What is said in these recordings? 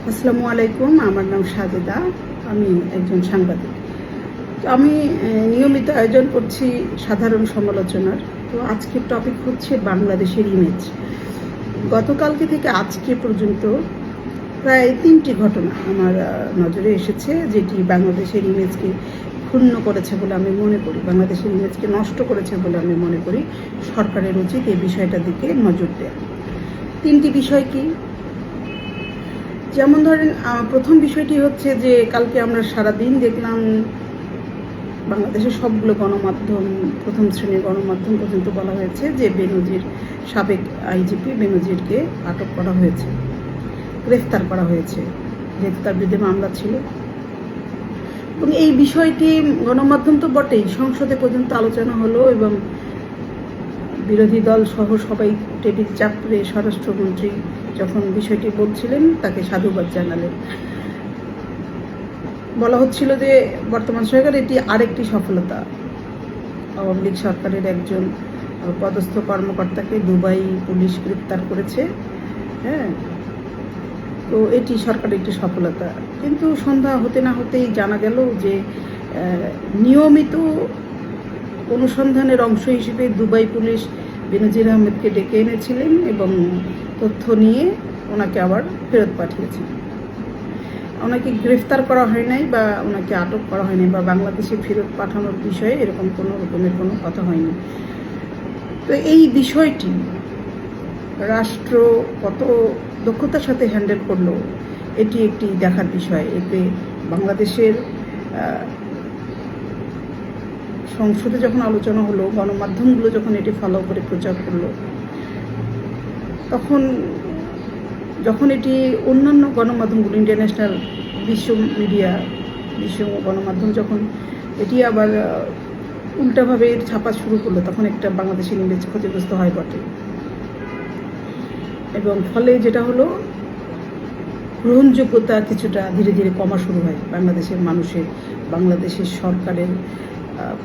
আসসালামু আলাইকুম। আমার নাম সাজেদা। আমি একজন সাংবাদিক। তো আমি নিয়মিত আয়োজন করছি সাধারণ সমালোচনার। তো আজকের টপিক হচ্ছে বাংলাদেশের ইমেজ। গতকালকে থেকে আজকে পর্যন্ত প্রায় ৩টি ঘটনা আমার নজরে এসেছে, যেটি বাংলাদেশের ইমেজকে ক্ষুণ্ণ করেছে বলে আমি মনে করি। বাংলাদেশের ইমেজকে নষ্ট করেছে বলে আমি মনে করি। সরকারের উচিত এই বিষয়টার দিকে নজর দেওয়া। ৩টি বিষয় কি? যেমন ধরেন, প্রথম বিষয়টি হচ্ছে যে কালকে আমরা সারাদিন দেখলাম বাংলাদেশের সবগুলো গণমাধ্যম, প্রথম শ্রেণীর গণমাধ্যম পর্যন্ত বলা হয়েছে যে বেনজির, সাবেক আইজিপি বেনজিরকে আটক করা হয়েছে, গ্রেফতার করা হয়েছে, যেহেতু তার বিরুদ্ধে মামলা ছিল। এবং এই বিষয়টি গণমাধ্যম তো বটেই, সংসদে পর্যন্ত আলোচনা হলো এবং বিরোধী দল সহ সবাই টেবিল চাপড়ে স্বরাষ্ট্রমন্ত্রী যখন বিষয়টি বলছিলেন তাকে সাধুবাদ জানালেন। বলা হচ্ছিল যে বর্তমান সরকার এটি আরেকটি সফলতা। আওয়ামী লীগ সরকারের একজন পদস্থ কর্মকর্তাকে দুবাই পুলিশ গ্রেপ্তার করেছে। হ্যাঁ, তো এটি সরকারের একটি সফলতা। কিন্তু সন্ধ্যা হতে না হতেই জানা গেল যে নিয়মিত অনুসন্ধানের অংশ হিসেবে দুবাই পুলিশ বেনজির আহমেদকে ডেকে এনেছিলেন এবং তথ্য নিয়ে ওনাকে আবার ফেরত পাঠিয়েছেন। ওনাকে গ্রেফতার করা হয় নাই বা ওনাকে আটক করা হয়নি বা বাংলাদেশে ফেরত পাঠানোর বিষয়ে এরকম কোনো রকমের কোনো কথা হয়নি। তো এই বিষয়টি রাষ্ট্র কত দক্ষতার সাথে হ্যান্ডেল করলো এটি একটি দেখার বিষয়। এতে বাংলাদেশের সংসদে যখন আলোচনা হলো, গণমাধ্যমগুলো যখন এটি ফলো করে প্রচার করলো, যখন এটি অন্যান্য গণমাধ্যমগুলো, ইন্টারন্যাশনাল বিশ্ব মিডিয়া, বিশ্ব গণমাধ্যম যখন এটি আবার উল্টাভাবে ছাপা শুরু করলো, তখন একটা বাংলাদেশের ইমেজ ক্ষতিগ্রস্ত হয় বটে। এবং ফলে যেটা হলো, গ্রহণযোগ্যতা কিছুটা ধীরে ধীরে কমা শুরু হয় বাংলাদেশের মানুষের, বাংলাদেশের সরকারের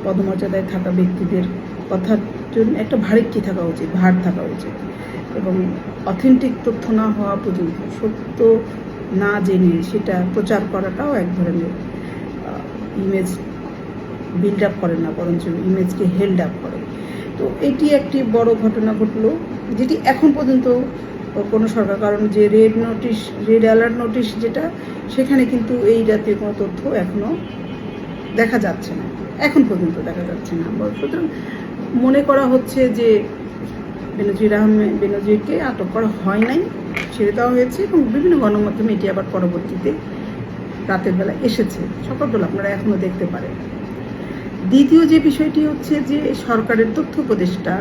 পদমর্যাদায় থাকা ব্যক্তিদের কথার জন্য একটা ভারিক্কি থাকা উচিত, ভার থাকা উচিত। এবং অথেন্টিক তথ্য না হওয়া পর্যন্ত, সত্য না জেনে সেটা প্রচার করাটাও এক ধরনের ইমেজ বিল্ড আপ করে না, বরঞ্চ ইমেজকে হেল্ড আপ করে। তো এটি একটি বড় ঘটনা ঘটলো, যেটি এখন পর্যন্ত কোনো সরকার, কারণ যে রেড অ্যালার্ট নোটিশ যেটা, সেখানে কিন্তু এই জাতীয় কোনো তথ্য এখনও দেখা যাচ্ছে না, এখন পর্যন্ত দেখা যাচ্ছে না। সুতরাং মনে করা হচ্ছে যে বেনজিরকে আটক করা হয় নাই, ছেড়ে দেওয়া হয়েছে। এবং বিভিন্ন গণমাধ্যমে এটি আবার পরবর্তীতে রাতের বেলা এসেছে, সকালবেলা আপনারা এখনও দেখতে পারেন। দ্বিতীয় যে বিষয়টি হচ্ছে যে সরকারের তথ্য উপদেষ্টা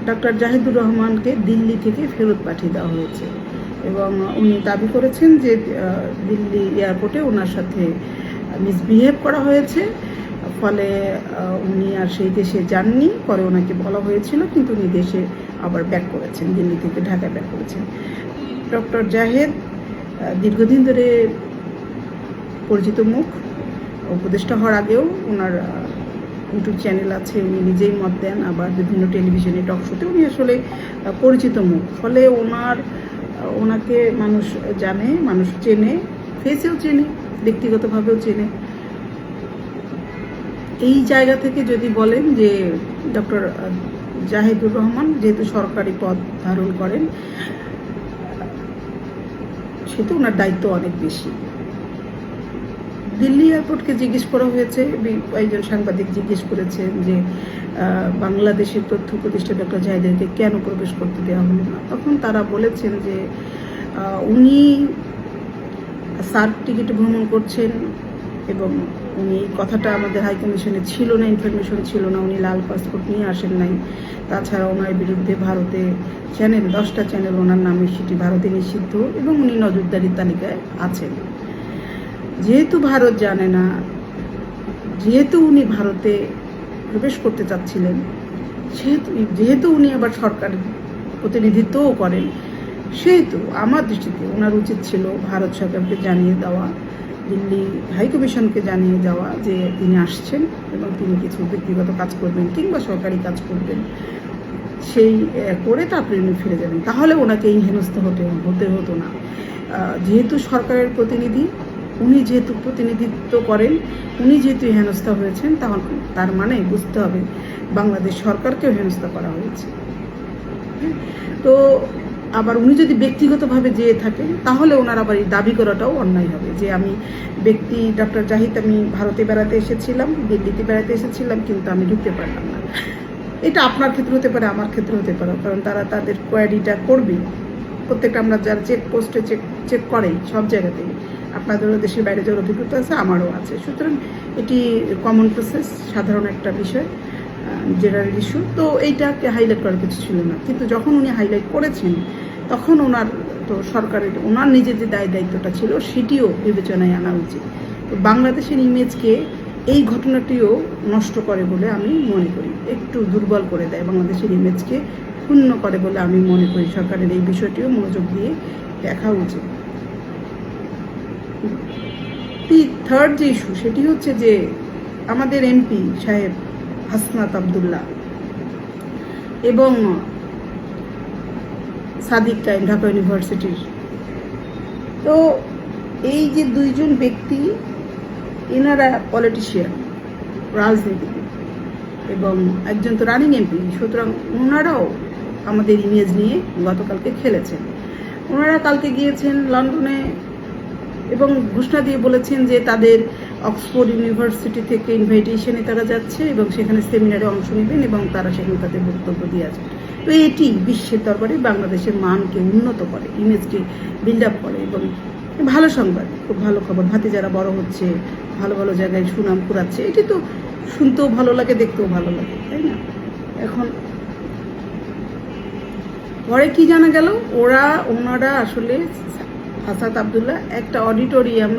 ডক্টর জাহিদুর রহমানকে দিল্লি থেকে ফেরত পাঠিয়ে দেওয়া হয়েছে এবং উনি দাবি করেছেন যে দিল্লি এয়ারপোর্টে ওনার সাথে মিসবিহেভ করা হয়েছে, ফলে উনি আর সেই দেশে যাননি। পরে ওনাকে বলা হয়েছিল, কিন্তু উনি দেশে আবার ব্যাক করেছেন, দিল্লি থেকে ঢাকায় ব্যাক করেছেন। ডক্টর জাহেদ দীর্ঘদিন ধরে পরিচিত মুখ, উপদেষ্টা হওয়ার আগেও ওনার ইউটিউব চ্যানেল আছে, উনি নিজেই মত দেন, আবার বিভিন্ন টেলিভিশনে টক শোতে উনি আসলে পরিচিত মুখ। ফলে ওনাকে মানুষ জানে, মানুষ চেনে, ফেসেও চেনে, ব্যক্তিগতভাবেও চেনে। এই জায়গা থেকে যদি বলেন যে ডক্টর জাহিদুর রহমান যেহেতু সরকারি পদ ধারণ করেন, সেটা ওনার দায়িত্ব অনেক বেশি। দিল্লি এয়ারপোর্টকে জিজ্ঞেস করা হয়েছে, একজন সাংবাদিক জিজ্ঞেস করেছেন যে বাংলাদেশের তথ্য উপদেষ্টা ডক্টর জাহিদুরকে কেন প্রবেশ করতে দেওয়া হলো না। তখন তারা বলেছেন যে উনি সার্ক টিকিটে ভ্রমণ করছেন এবং উনি কথাটা আমাদের হাইকমিশনে ছিল না, ইনফরমেশন ছিল না, উনি লাল পাসপোর্ট নিয়ে আসেন নাই। তাছাড়া ওনার বিরুদ্ধে ভারতে 10টা চ্যানেল ওনার নামে, সেটি ভারতে নিষিদ্ধ এবং উনি নজরদারির তালিকায় আছেন। যেহেতু ভারত জানে না, যেহেতু উনি ভারতে প্রবেশ করতে চাচ্ছিলেন, যেহেতু উনি আবার সরকারের প্রতিনিধিত্বও করেন, সেহেতু আমার দৃষ্টিতে ওনার উচিত ছিল ভারত সরকারকে জানিয়ে দেওয়া, দিল্লি হাইকমিশনকে জানিয়ে দেওয়া যে তিনি আসছেন এবং তিনি কিছু ব্যক্তিগত কাজ করবেন কিংবা সরকারি কাজ করবেন, সেই করে তারপরে উনি ফিরে যাবেন। তাহলে ওনাকে এই হেনস্থ হতে হতো না। যেহেতু সরকারের প্রতিনিধি, উনি যেহেতু প্রতিনিধিত্ব করেন, উনি যেহেতু হেনস্থা হয়েছেন, তার মানে বুঝতে হবে বাংলাদেশ সরকারকেও হেনস্থা করা হয়েছে। তো আবার উনি যদি ব্যক্তিগতভাবে যেয়ে থাকেন, তাহলে ওনার আবার এই দাবি করাটাও অন্যায় হবে যে আমি ডক্টর জাহিদ, আমি ভারতে বেড়াতে এসেছিলাম, দিল্লিতে বেড়াতে এসেছিলাম, কিন্তু আমি ঢুকতে পারলাম না। এটা আপনার ক্ষেত্রে হতে পারে, আমার ক্ষেত্রে হতে পারে, কারণ তারা তাদের কোয়ারিটা করবে। প্রত্যেকটা আমরা যারা চেকপোস্টে চেক করেই সব জায়গাতেই, আপনাদেরও দেশের বাইরে যাওয়ার অভিজ্ঞতা আছে, আমারও আছে। সুতরাং এটি কমন প্রসেস, সাধারণ একটা বিষয়, জেনারেল ইস্যু। তো এইটাকে হাইলাইট করার কিছু ছিল না, কিন্তু যখন উনি হাইলাইট করেছেন তখন ওনার তো সরকারের ওনার নিজের যে দায়িত্বটা ছিল সেটিও বিবেচনায় আনা উচিত। তো বাংলাদেশের ইমেজকে এই ঘটনাটিও নষ্ট করে বলে আমি মনে করি, একটু দুর্বল করে দেয়, বাংলাদেশের ইমেজকে ক্ষুণ্ণ করে বলে আমি মনে করি। সরকারের এই বিষয়টিও মনোযোগ দিয়ে দেখা উচিত। থার্ড যে ইস্যু, সেটি হচ্ছে যে আমাদের এমপি সাহেব হাসনাত আবদুল্লাহ এবং সাদিক কায়েম ঢাকা ইউনিভার্সিটির, তো এই যে দুইজন ব্যক্তি, এনারা পলিটিশিয়ান, রাজনীতিবিদ, এবং একজন তো রানিং এমপি, সুতরাং ওনারাও আমাদের ইমেজ নিয়ে গতকালকে খেলেছেন। ওনারা কালকে গিয়েছেন লন্ডনে এবং ঘোষণা দিয়ে বলেছেন যে তাদের অক্সফোর্ড ইউনিভার্সিটি থেকে ইনভাইটেশনে তারা যাচ্ছে এবং সেখানে সেমিনারে অংশ নেবেন এবং তারা সেখানে তাদের বক্তব্য দিয়ে আছে। তো এটি বিশ্বের দরবারে বাংলাদেশের মানকে উন্নত করে, ইমেজকে বিল্ড আপ করে এবং ভালো সংবাদ, খুব ভালো খবর। ভাতিজারা বড় হচ্ছে, ভালো ভালো জায়গায় সুনাম কুড়াচ্ছে, এটি তো শুনতেও ভালো লাগে, দেখতেও ভালো লাগে, তাই না? এখন পরে কি জানা গেল, ওনারা আসলে হাসনাত আবদুল্লাহ একটা অডিটোরিয়াম,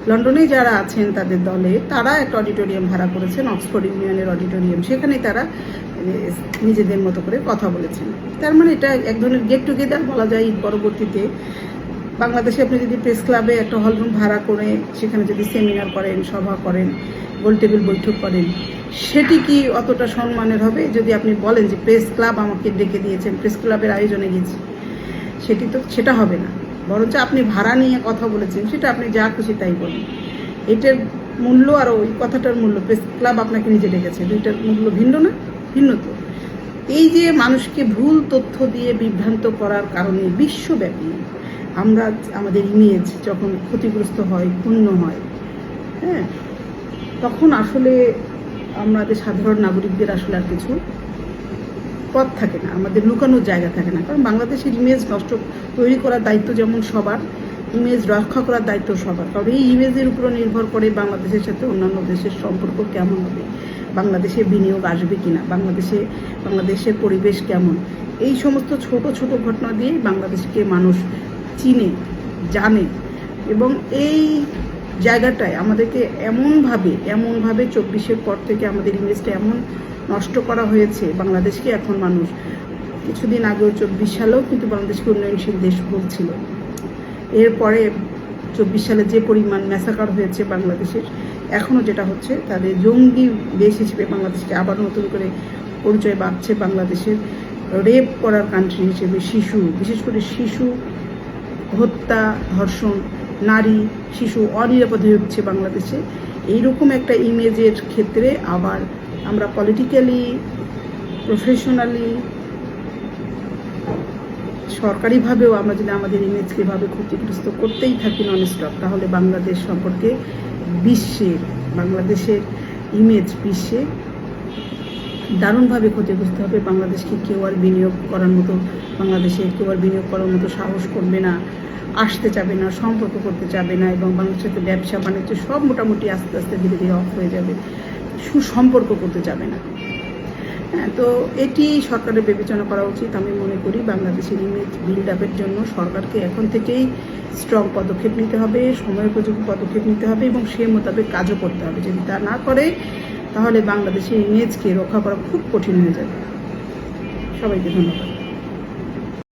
লন্ডনে যারা আছেন তাদের দলে, তারা একটা অডিটোরিয়াম ভাড়া করেছেন, অক্সফোর্ড ইউনিয়নের অডিটোরিয়াম, সেখানে তারা নিজেদের মতো করে কথা বলেছেন। তার মানে এটা এক ধরনের গেট টুগেদার বলা যায়। পরবর্তীতে বাংলাদেশে আপনি যদি প্রেস ক্লাবে একটা হলরুম ভাড়া করে সেখানে যদি সেমিনার করেন, সভা করেন, গোল টেবিল বৈঠক করেন, সেটি কি অতটা সম্মানের হবে? যদি আপনি বলেন যে প্রেস ক্লাব আমাকে ডেকে দিয়েছেন, প্রেস ক্লাবের আয়োজনে গেছি, সেটা হবে না। বরঞ্চ আপনি ভাড়া নিয়ে কথা বলেছেন, সেটা আপনি যা খুশি তাই বলেন। এটার মূল্য আর ওই কথাটার মূল্য, প্রেস ক্লাব আপনাকে নিজে ডেকেছে, দুইটার মূল্য ভিন্ন না? ভিন্ন তো। এই যে মানুষকে ভুল তথ্য দিয়ে বিভ্রান্ত করার কারণে বিশ্বব্যাপী আমরা আমাদের ইমেজ যখন ক্ষতিগ্রস্ত হয়, ক্ষুণ্ণ হয়, হ্যাঁ, তখন আসলে আমাদের সাধারণ নাগরিকদের আসলে আর কিছু পথ থাকে না, আমাদের লুকানোর জায়গা থাকে না। কারণ বাংলাদেশের ইমেজ তৈরি করার দায়িত্ব যেমন সবার, ইমেজ রক্ষা করার দায়িত্ব সবার। কারণ এই ইমেজের উপর নির্ভর করে বাংলাদেশের সাথে অন্যান্য দেশের সম্পর্ক কেমন হবে, বাংলাদেশে বিনিয়োগ আসবে কিনা, বাংলাদেশের পরিবেশ কেমন, এই সমস্ত ছোট ছোট ঘটনা দিয়ে বাংলাদেশকে মানুষ চিনে, জানে। এবং এই জায়গাটায় আমাদেরকে এমনভাবে 24-এর পর থেকে আমাদের ইমেজটা এমন নষ্ট করা হয়েছে। বাংলাদেশকে এখন মানুষ কিছুদিন আগেও 24 সালেও কিন্তু বাংলাদেশকে উন্নয়নশীল দেশ বলছিল। এরপরে 24 সালে যে পরিমাণ ম্যাসাকার হয়েছে বাংলাদেশের, এখনও যেটা হচ্ছে, তাদের জঙ্গি দেশ হিসেবে বাংলাদেশকে আবার নতুন করে পরিচয় বাড়ছে। বাংলাদেশের রেপ করার কান্ট্রি হিসেবে বিশেষ করে শিশু হত্যা, ধর্ষণ, নারী, শিশু অনিরাপদ হয়ে উঠছে বাংলাদেশে। এইরকম একটা ইমেজের ক্ষেত্রে আবার আমরা পলিটিক্যালি, প্রফেশনালি, সরকারিভাবেও আমরা যদি আমাদের ইমেজকে এভাবে ক্ষতিগ্রস্ত করতেই থাকি ননস্টপ, তাহলে বাংলাদেশ সম্পর্কে বাংলাদেশের ইমেজ বিশ্বে দারুণভাবে ক্ষতিগ্রস্ত হবে। বাংলাদেশকে বাংলাদেশে কেউ আর বিনিয়োগ করার মতো সাহস করবে না, আসতে চাবে না, সম্পর্ক করতে চাবে না, এবং বাংলাদেশের সাথে ব্যবসা বাণিজ্য সব মোটামুটি আস্তে আস্তে ধীরে ধীরে অফ হয়ে যাবে, সুসম্পর্ক করতে যাবে না। হ্যাঁ, তো এটি সরকারের বিবেচনা করা উচিত। আমি মনে করি বাংলাদেশের ইমেজ বিল্ড আপের জন্য সরকারকে এখন থেকেই স্ট্রং পদক্ষেপ নিতে হবে, সময়োপযোগী পদক্ষেপ নিতে হবে এবং সে মোতাবেক কাজও করতে হবে। যদি তা না করে তাহলে বাংলাদেশের ইমেজকে রক্ষা করা খুব কঠিন হয়ে যাবে। সবাইকে ধন্যবাদ।